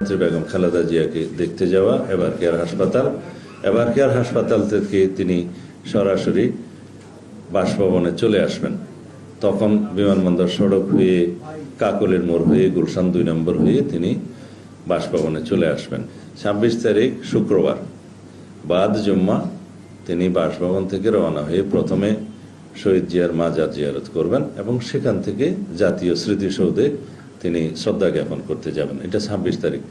বেগম খালেদা জিয়াকে দেখতে যাওয়া এবার কেয়ার হাসপাতাল থেকে তিনি সরাসরি বাসভবনে চলে আসবেন। তখন বিমানবন্দর সড়ক হয়ে কাকলের মোড় হয়ে গুলশান 2 নম্বর হয়ে তিনি বাসভবনে চলে আসবেন। 26 তারিখ শুক্রবার বাদ জুম্মা তিনি বাসভবন থেকে রওনা হয়ে প্রথমে শহীদ জিয়ার মাজার জিয়ারত করবেন এবং সেখান থেকে জাতীয় স্মৃতিসৌধে তিনি শ্রদ্ধা জ্ঞাপন করতে যাবেন। এটা 26 তারিখ।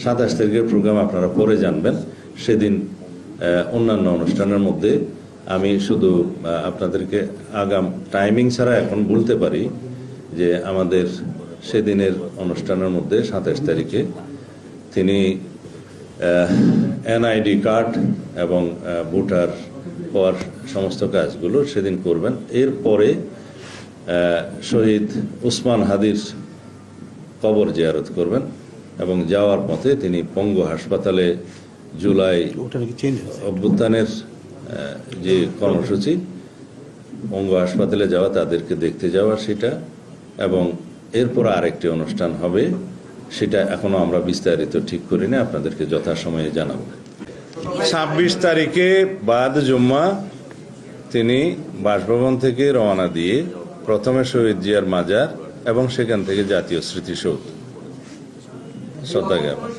27 তারিখের প্রোগ্রাম আপনারা পরে জানবেন। সেদিন অন্যান্য অনুষ্ঠানের মধ্যে আমি শুধু আপনাদেরকে আগাম টাইমিং ছাড়া এখন বলতে পারি যে আমাদের সেদিনের অনুষ্ঠানের মধ্যে 27 তারিখে তিনি এনআইডি কার্ড এবং ভোটার হওয়ার সমস্ত কাজগুলো সেদিন করবেন। এরপরে শহীদ উসমান হাদির কবর জিয়ারত করবেন এবং যাওয়ার পথে তিনি পঙ্গু হাসপাতালে জুলাই অভ্যুত্থানের যে কর্মসূচি, পঙ্গু হাসপাতালে যাওয়া, তাদেরকে দেখতে যাওয়া সেটা, এবং এরপর আরেকটি অনুষ্ঠান হবে, সেটা এখনো আমরা বিস্তারিত ঠিক করি না, আপনাদেরকে যথাসময়ে জানাবো। 26 তারিখে বাদ জুম্মা তিনি বাসভবন থেকে রওনা দিয়ে প্রথমে শহীদ জিয়ার মাজার এবং সেখান থেকে জাতীয় স্মৃতিসৌধ শ্রদ্ধা জ্ঞাপন।